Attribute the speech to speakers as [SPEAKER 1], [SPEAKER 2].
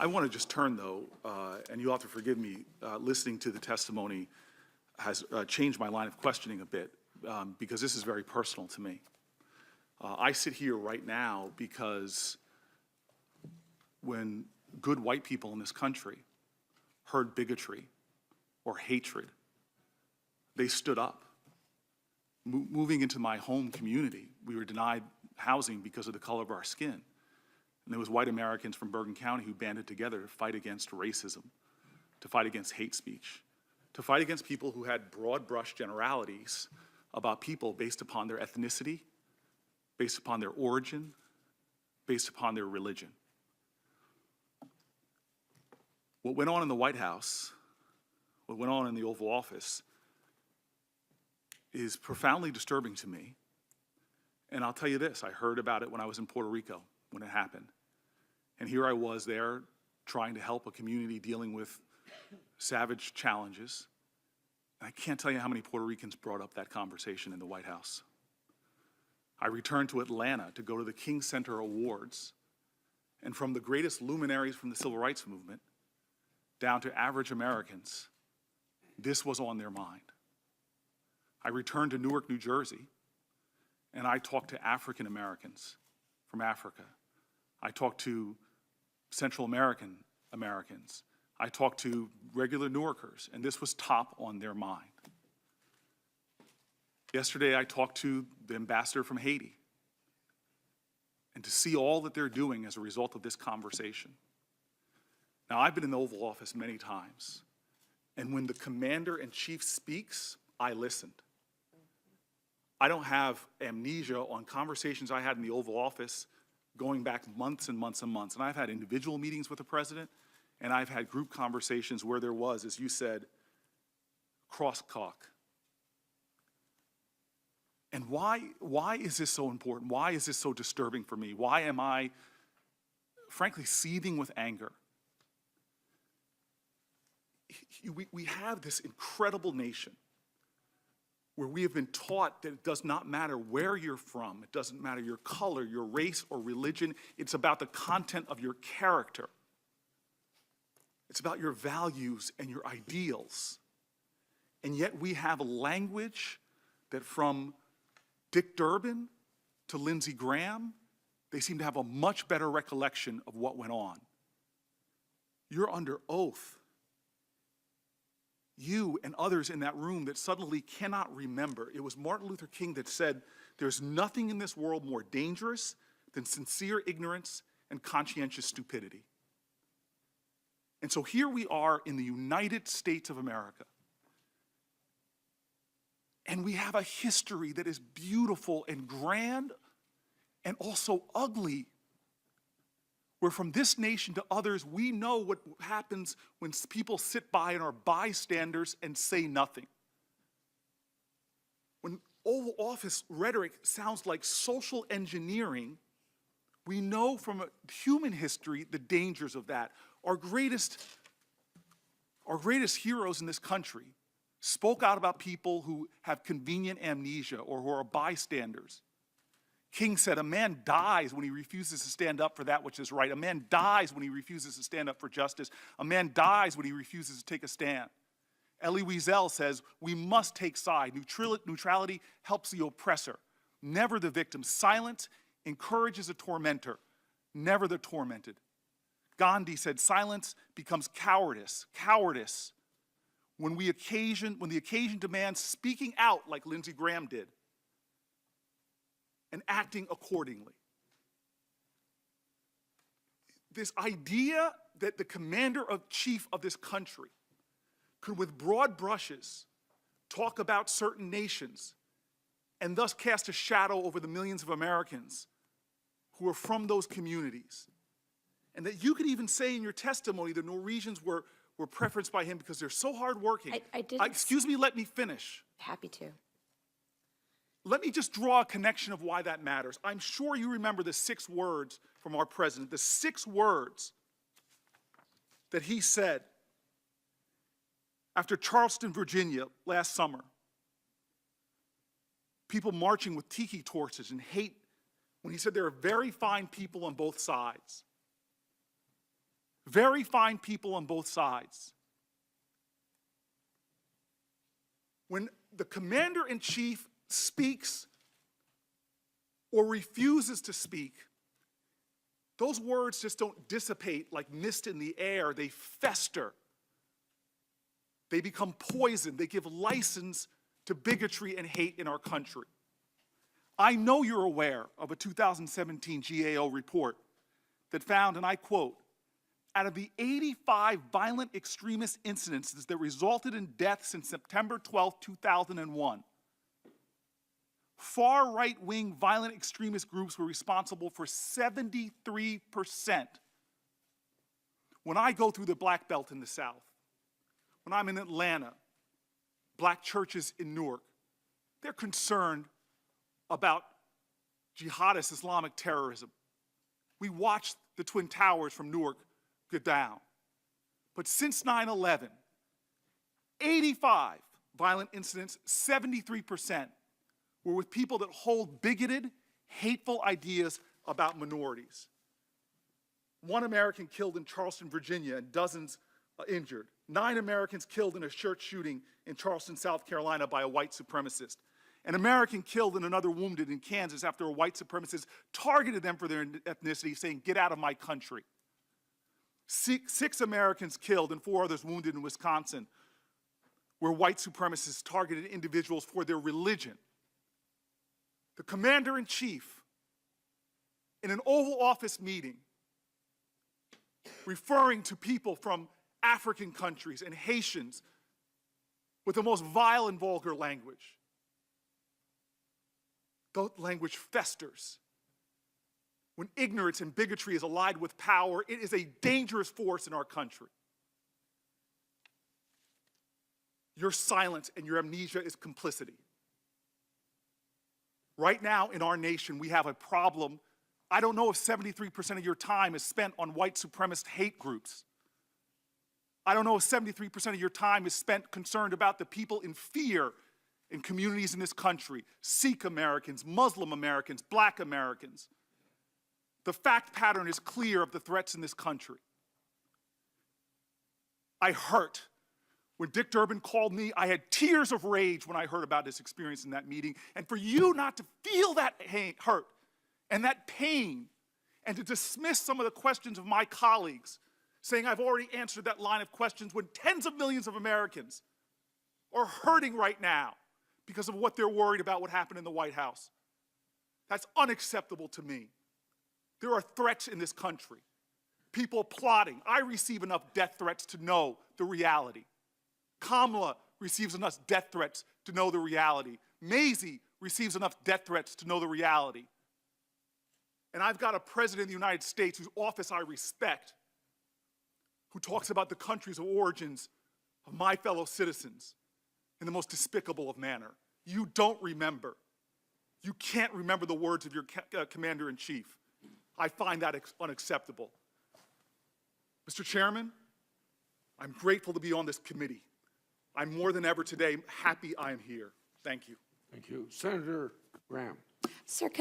[SPEAKER 1] I want to just turn, though, and you'll have to forgive me, listening to the testimony has changed my line of questioning a bit, because this is very personal to me. I sit here right now because when good white people in this country heard bigotry or hatred, they stood up. Moving into my home community, we were denied housing because of the color of our skin. And there was white Americans from Bergen County who banded together to fight against racism, to fight against hate speech, to fight against people who had broad brush generalities about people based upon their ethnicity, based upon their origin, based upon their religion. What went on in the White House, what went on in the Oval Office, is profoundly disturbing to me. And I'll tell you this, I heard about it when I was in Puerto Rico, when it happened. And here I was there trying to help a community dealing with savage challenges. And I can't tell you how many Puerto Ricans brought up that conversation in the White House. I returned to Atlanta to go to the King Center Awards, and from the greatest luminaries from the Civil Rights Movement down to average Americans, this was on their mind. I returned to Newark, New Jersey, and I talked to African Americans from Africa. I talked to Central American Americans. I talked to regular Newarkers, and this was top on their mind. Yesterday, I talked to the ambassador from Haiti, and to see all that they're doing as a result of this conversation. Now, I've been in the Oval Office many times, and when the commander-in-chief speaks, I listened. I don't have amnesia on conversations I had in the Oval Office going back months and months and months. And I've had individual meetings with the president, and I've had group conversations where there was, as you said, crosstalk. And why is this so important? Why is this so disturbing for me? Why am I, frankly, seething with anger? We have this incredible nation where we have been taught that it does not matter where you're from, it doesn't matter your color, your race, or religion, it's about the content of your character. It's about your values and your ideals. And yet we have a language that from Dick Durbin to Lindsey Graham, they seem to have a much better recollection of what went on. You're under oath. You and others in that room that suddenly cannot remember. It was Martin Luther King that said, there's nothing in this world more dangerous than sincere ignorance and conscientious stupidity. And so here we are in the United States of America. And we have a history that is beautiful and grand and also ugly, where from this nation to others, we know what happens when people sit by and are bystanders and say nothing. When Oval Office rhetoric sounds like social engineering, we know from human history the dangers of that. Our greatest heroes in this country spoke out about people who have convenient amnesia or who are bystanders. King said, a man dies when he refuses to stand up for that which is right. A man dies when he refuses to stand up for justice. A man dies when he refuses to take a stand. Elie Wiesel says, we must take side. Neutrality helps the oppressor, never the victim. Silence encourages a tormentor, never the tormented. Gandhi said, silence becomes cowardice. Cowardice when the occasion demands speaking out like Lindsey Graham did, and acting accordingly. This idea that the commander-in-chief of this country could, with broad brushes, talk about certain nations and thus cast a shadow over the millions of Americans who are from those communities. And that you could even say in your testimony the Norwegians were preferenced by him because they're so hardworking.
[SPEAKER 2] I didn't.
[SPEAKER 1] Excuse me, let me finish.
[SPEAKER 2] Happy to.
[SPEAKER 1] Let me just draw a connection of why that matters. I'm sure you remember the 6 words from our president, the 6 words that he said after Charleston, Virginia last summer. People marching with tiki torches and hate, when he said there are very fine people on both sides. very fine people on both sides. When the commander-in-chief speaks or refuses to speak, those words just don't dissipate like mist in the air. They fester. They become poison. They give license to bigotry and hate in our country. I know you're aware of a 2017 GAO report that found, and I quote, out of the 85 violent extremist incidences that resulted in death since September 12, 2001, far right-wing violent extremist groups were responsible for 73%. When I go through the Black Belt in the South, when I'm in Atlanta, black churches in Newark, they're concerned about jihadist Islamic terrorism. We watched the Twin Towers from Newark go down. But since 9/11, 85 violent incidents, 73% were with people that hold bigoted, hateful ideas about minorities. 1 American killed in Charleston, Virginia, and dozens injured. 9 Americans killed in a church shooting in Charleston, South Carolina by a white supremacist. An American killed and another wounded in Kansas after a white supremacist targeted them for their ethnicity, saying, "Get out of my country." 6 Americans killed and 4 others wounded in Wisconsin, where white supremacists targeted individuals for their religion. The commander-in-chief, in an Oval Office meeting, referring to people from African countries and Haitians with the most vile and vulgar language. The language festers. When ignorance and bigotry is allied with power, it is a dangerous force in our country. Your silence and your amnesia is complicity. Right now in our nation, we have a problem. I don't know if 73% of your time is spent on white supremacist hate groups. I don't know if 73% of your time is spent concerned about the people in fear in communities in this country, Sikh Americans, Muslim Americans, Black Americans. The fact pattern is clear of the threats in this country. I hurt. When Dick Durbin called me, I had tears of rage when I heard about his experience in that meeting. And for you not to feel that hurt and that pain and to dismiss some of the questions of my colleagues, saying I've already answered that line of questions when tens of millions of Americans are hurting right now because of what they're worried about what happened in the White House. That's unacceptable to me. There are threats in this country. People plotting. I receive enough death threats to know the reality. Kamala receives enough death threats to know the reality. Maisie receives enough death threats to know the reality. And I've got a president of the United States whose office I respect, who talks about the countries of origins of my fellow citizens in the most despicable of manner. You don't remember. You can't remember the words of your commander-in-chief. I find that unacceptable. Mr. Chairman, I'm grateful to be on this committee. I'm more than ever today happy I am here. Thank you.
[SPEAKER 2] Thank you. Senator Graham.
[SPEAKER 3] Sir,